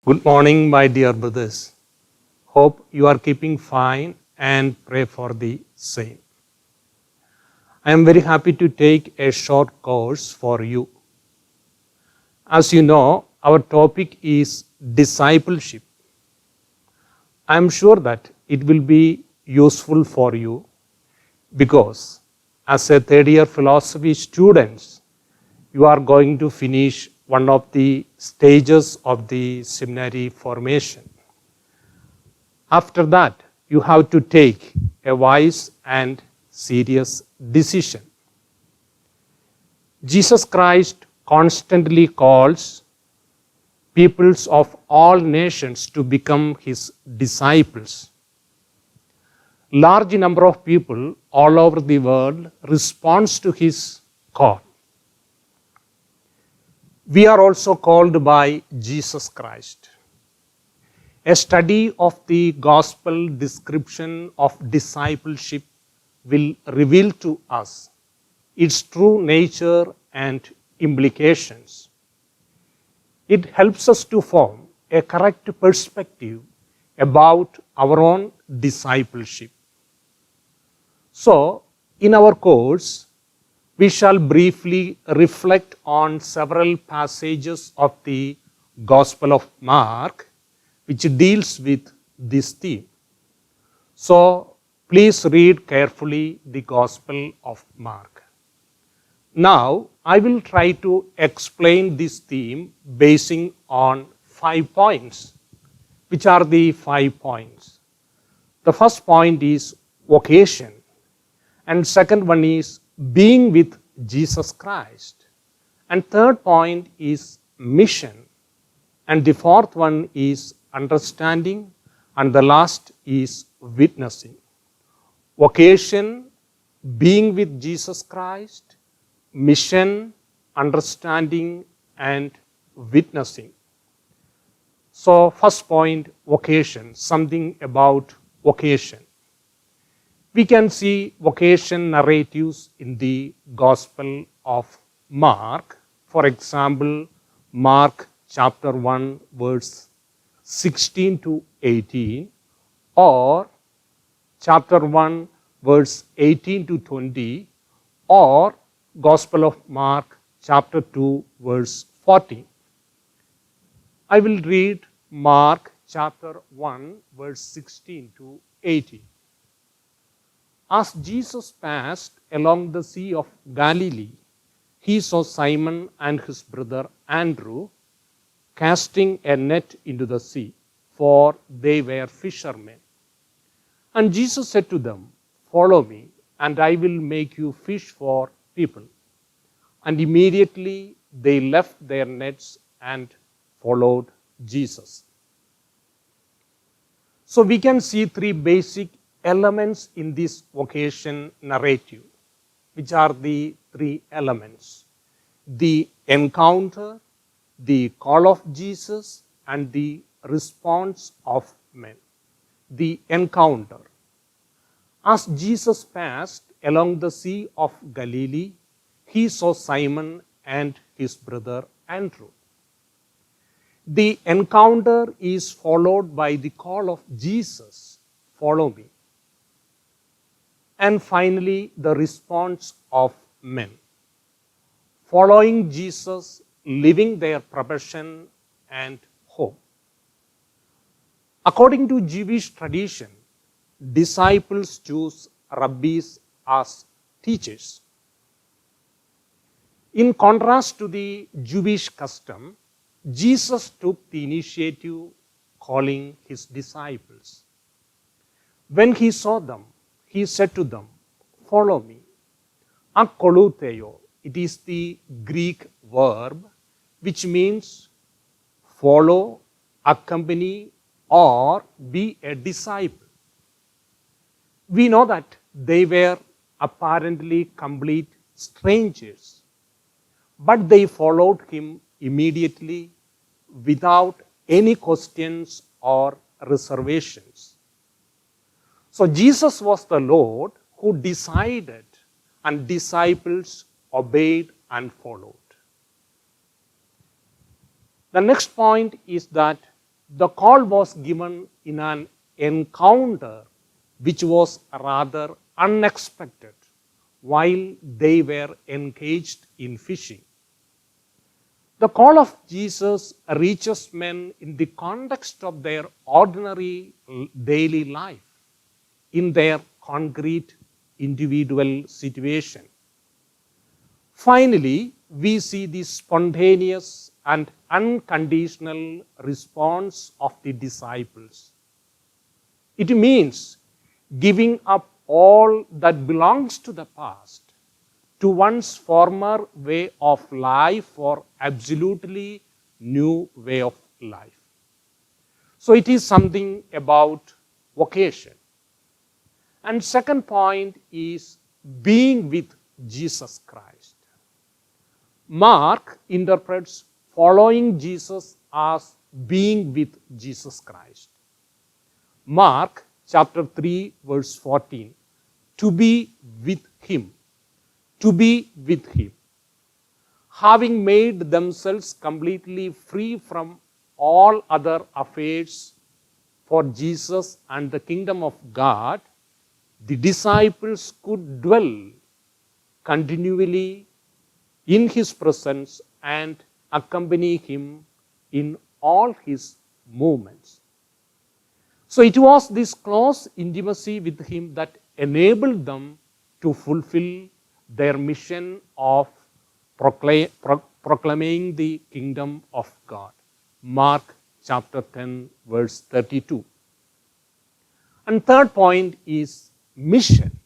Good morning, my dear brothers. Hope you are keeping fine and pray for the same. I am very happy to take a short course for you. As you know, our topic is discipleship. I am sure that it will be useful for you because as a third year philosophy student, you are going to finish one of the stages of the seminary formation. After that, you have to take a wise and serious decision. Jesus Christ constantly calls peoples of all nations to become his disciples. Large number of people all over the world responds to his call. We are also called by Jesus Christ. A study of the gospel description of discipleship will reveal to us its true nature and implications. It helps us to form a correct perspective about our own discipleship. So, in our course, we shall briefly reflect on several passages of the Gospel of Mark which deals with this theme. So, please read carefully the Gospel of Mark. Now, I will try to explain this theme basing on 5 points. Which are the 5 points? The first point is vocation, and second one is being with Jesus Christ, and third point is mission, and the fourth one is understanding, and the last is witnessing. Vocation, being with Jesus Christ, mission, understanding, and witnessing. So, first point, vocation, something about vocation. We can see vocation narratives in the Gospel of Mark. For example, Mark chapter 1, verse 16 to 18, or chapter 1, verse 18 to 20, or Gospel of Mark chapter 2, verse 14. I will read Mark chapter 1, verse 16 to 18. As Jesus passed along the Sea of Galilee, he saw Simon and his brother Andrew casting a net into the sea, for they were fishermen. And Jesus said to them, "Follow me, and I will make you fish for people." And immediately they left their nets and followed Jesus. So we can see 3 basic elements in this vocation narrative. Which are the 3 elements? The encounter, the call of Jesus, and the response of men. The encounter. As Jesus passed along the Sea of Galilee, he saw Simon and his brother Andrew. The encounter is followed by the call of Jesus, "Follow me." And finally, the response of men. Following Jesus, living their profession and hope. According to Jewish tradition, disciples choose rabbis as teachers. In contrast to the Jewish custom, Jesus took the initiative calling his disciples. When he saw them, he said to them, "Follow me." Akolutheo, it is the Greek verb which means follow, accompany, or be a disciple. We know that they were apparently complete strangers, but they followed him immediately without any questions or reservations. So Jesus was the Lord who decided, and disciples obeyed and followed. The next point is that the call was given in an encounter which was rather unexpected while they were engaged in fishing. The call of Jesus reaches men in the context of their ordinary daily life, in their concrete individual situation. Finally, we see the spontaneous and unconditional response of the disciples. It means giving up all that belongs to the past, to one's former way of life for absolutely new way of life. So it is something about vocation. And second point is being with Jesus Christ. Mark interprets following Jesus as being with Jesus Christ. Mark chapter 3 verse 14, to be with him. To be with him. Having made themselves completely free from all other affairs for Jesus and the kingdom of God, the disciples could dwell continually in his presence and accompany him in all his movements. So it was this close intimacy with him that enabled them to fulfill their mission of proclaiming the kingdom of God. Mark chapter 10 verse 32. And third point is mission.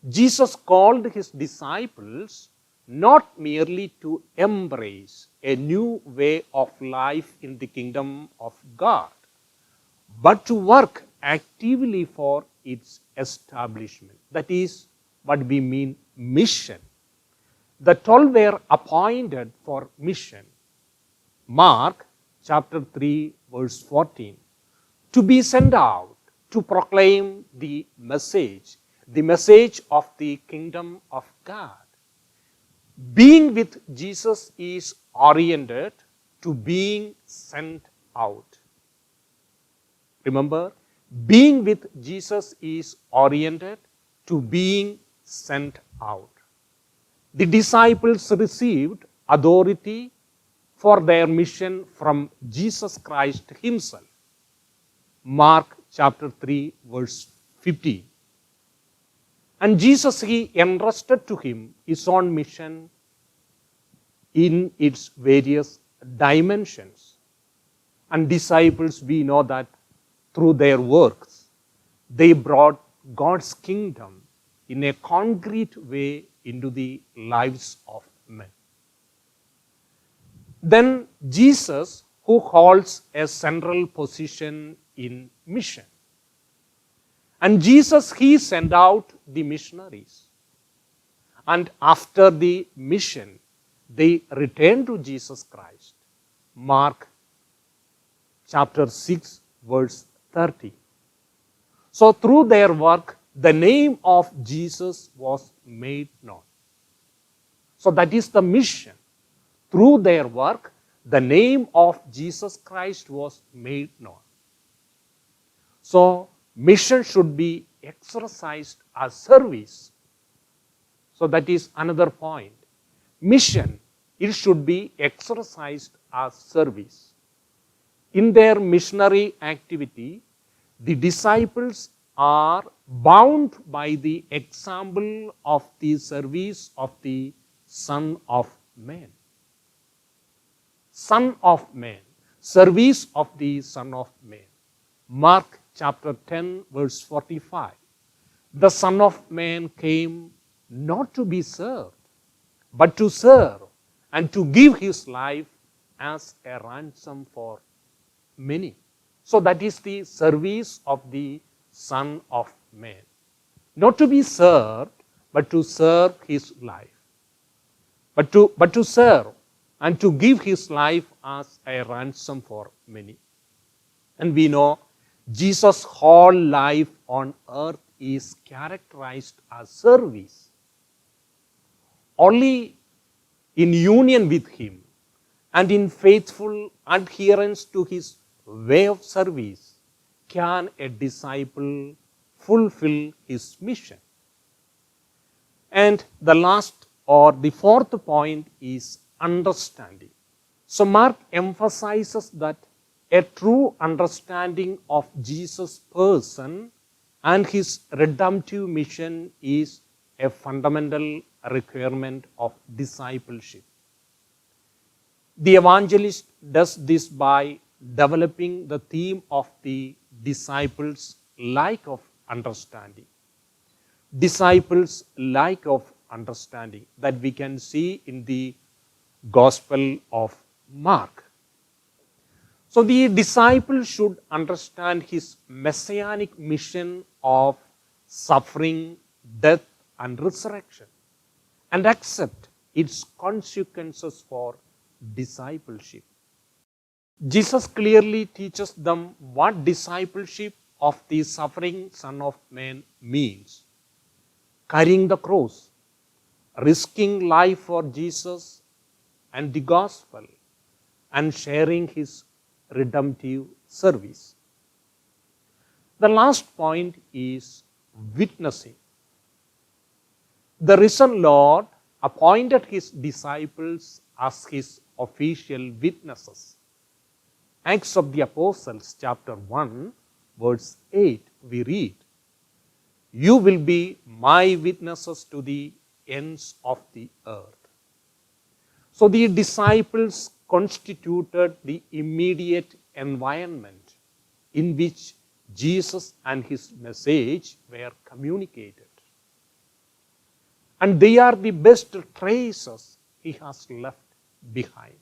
Jesus called his disciples not merely to embrace a new way of life in the kingdom of God, but to work actively for its establishment. That is what we mean mission. The 12 were appointed for mission. Mark chapter 3 verse 14. To be sent out to proclaim the message of the kingdom of God. Being with Jesus is oriented to being sent out. Remember, being with Jesus is oriented to being sent out. The disciples received authority for their mission from Jesus Christ himself. Mark chapter 3 verse 15. And Jesus, he entrusted to him his own mission in its various dimensions. And disciples, we know that through their works, they brought God's kingdom in a concrete way into the lives of men. Then Jesus, who holds a central position in mission. And Jesus, he sent out the missionaries. And after the mission, they returned to Jesus Christ. Mark chapter 6 verse 30. So through their work, the name of Jesus was made known. So that is the mission. Through their work, the name of Jesus Christ was made known. So mission should be exercised as service. So that is another point. Mission, it should be exercised as service. In their missionary activity, the disciples are bound by the example of the service of the Son of Man. Son of Man, service of the Son of Man. Mark chapter 10 verse 45. The Son of Man came not to be served, but to serve and to give his life as a ransom for many. So that is the service of the Son of Man. Not to be served, but to serve his life. But to serve and to give his life as a ransom for many. And we know Jesus' whole life on earth is characterized as service. Only in union with him and in faithful adherence to his way of service can a disciple fulfill his mission? And the last or the fourth point is understanding. So Mark emphasizes that a true understanding of Jesus' person and his redemptive mission is a fundamental requirement of discipleship. The evangelist does this by developing the theme of the disciples' lack of understanding. Disciples' lack of understanding that we can see in the Gospel of Mark. So the disciple should understand his messianic mission of suffering, death, and resurrection and accept its consequences for discipleship. Jesus clearly teaches them what discipleship of the suffering Son of Man means. Carrying the cross, risking life for Jesus and the gospel, and sharing his redemptive service. The last point is witnessing. The risen Lord appointed his disciples as his official witnesses. Acts of the Apostles, chapter 1, verse 8, we read, "You will be my witnesses to the ends of the earth." So the disciples constituted the immediate environment in which Jesus and his message were communicated. And they are the best traces he has left behind.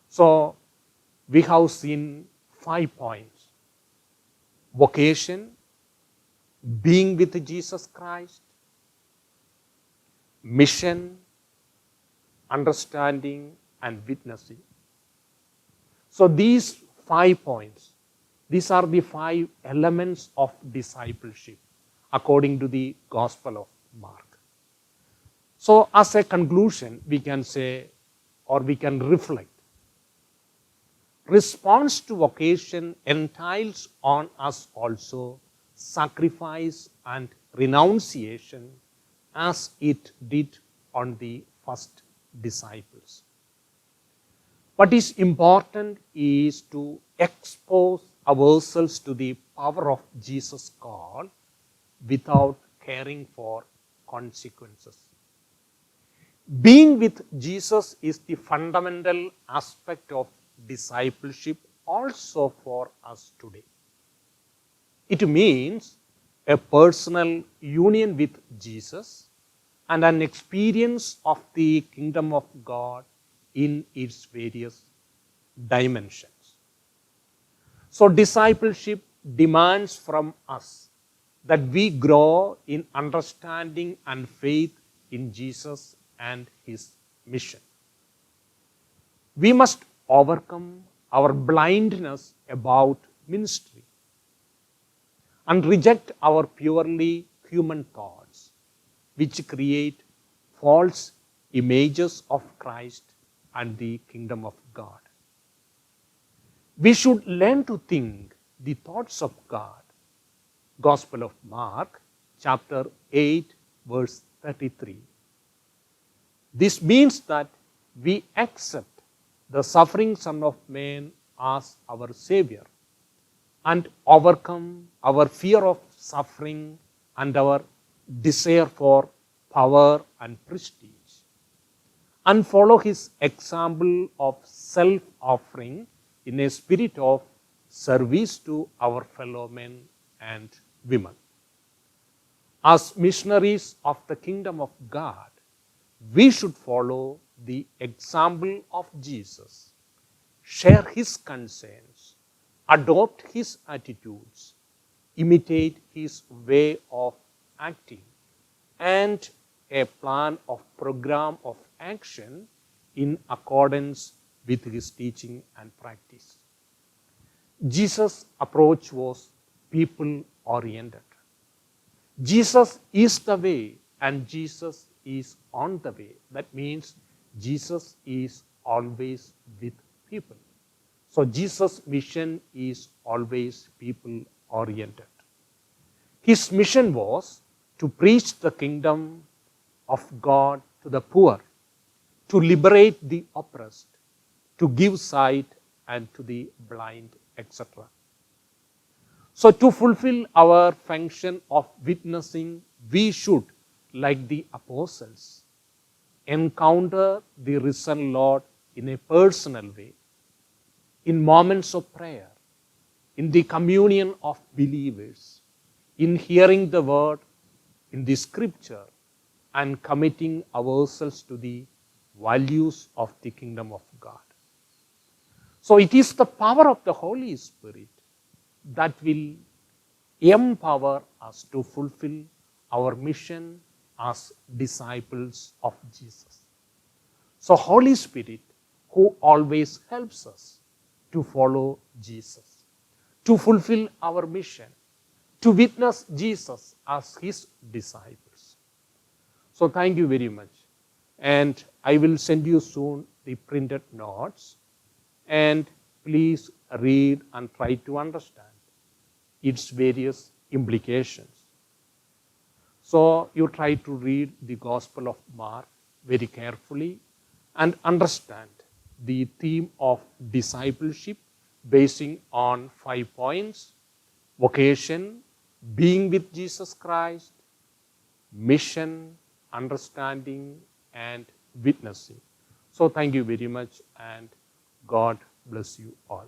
So we have seen 5 points: vocation, being with Jesus Christ, mission, understanding, and witnessing. So these 5 points, these are the 5 elements of discipleship according to the Gospel of Mark. So as a conclusion, we can say, or we can reflect, response to vocation entails on us also sacrifice and renunciation as it did on the first disciples. What is important is to expose ourselves to the power of Jesus' call without caring for consequences. Being with Jesus is the fundamental aspect of discipleship also for us today. It means a personal union with Jesus and an experience of the kingdom of God in its various dimensions. So discipleship demands from us that we grow in understanding and faith in Jesus and his mission. We must overcome our blindness about ministry and reject our purely human thoughts, which create false images of Christ and the kingdom of God. We should learn to think the thoughts of God. Gospel of Mark, chapter 8, verse 33. This means that we accept the suffering Son of Man as our Savior and overcome our fear of suffering and our desire for power and prestige, and follow his example of self-offering in a spirit of service to our fellow men and women. As missionaries of the kingdom of God, we should follow the example of Jesus, share his concerns, adopt his attitudes, imitate his way of acting, and a plan of program of action in accordance with his teaching and practice. Jesus' approach was people-oriented. Jesus is the way and Jesus is on the way. That means Jesus is always with people. So Jesus' mission is always people-oriented. His mission was to preach the kingdom of God to the poor, to liberate the oppressed, to give sight and to the blind, etc. So to fulfill our function of witnessing, we should, like the apostles, encounter the risen Lord in a personal way, in moments of prayer, in the communion of believers, in hearing the word, in the scripture, and committing ourselves to the values of the kingdom of God. So it is the power of the Holy Spirit that will empower us to fulfill our mission as disciples of Jesus. So Holy Spirit, who always helps us to follow Jesus, to fulfill our mission, to witness Jesus as his disciples. So thank you very much. And I will send you soon the printed notes. And please read and try to understand its various implications. So you try to read the Gospel of Mark very carefully and understand the theme of discipleship basing on 5 points: vocation, being with Jesus Christ, mission, understanding, and witnessing. So thank you very much, and God bless you all.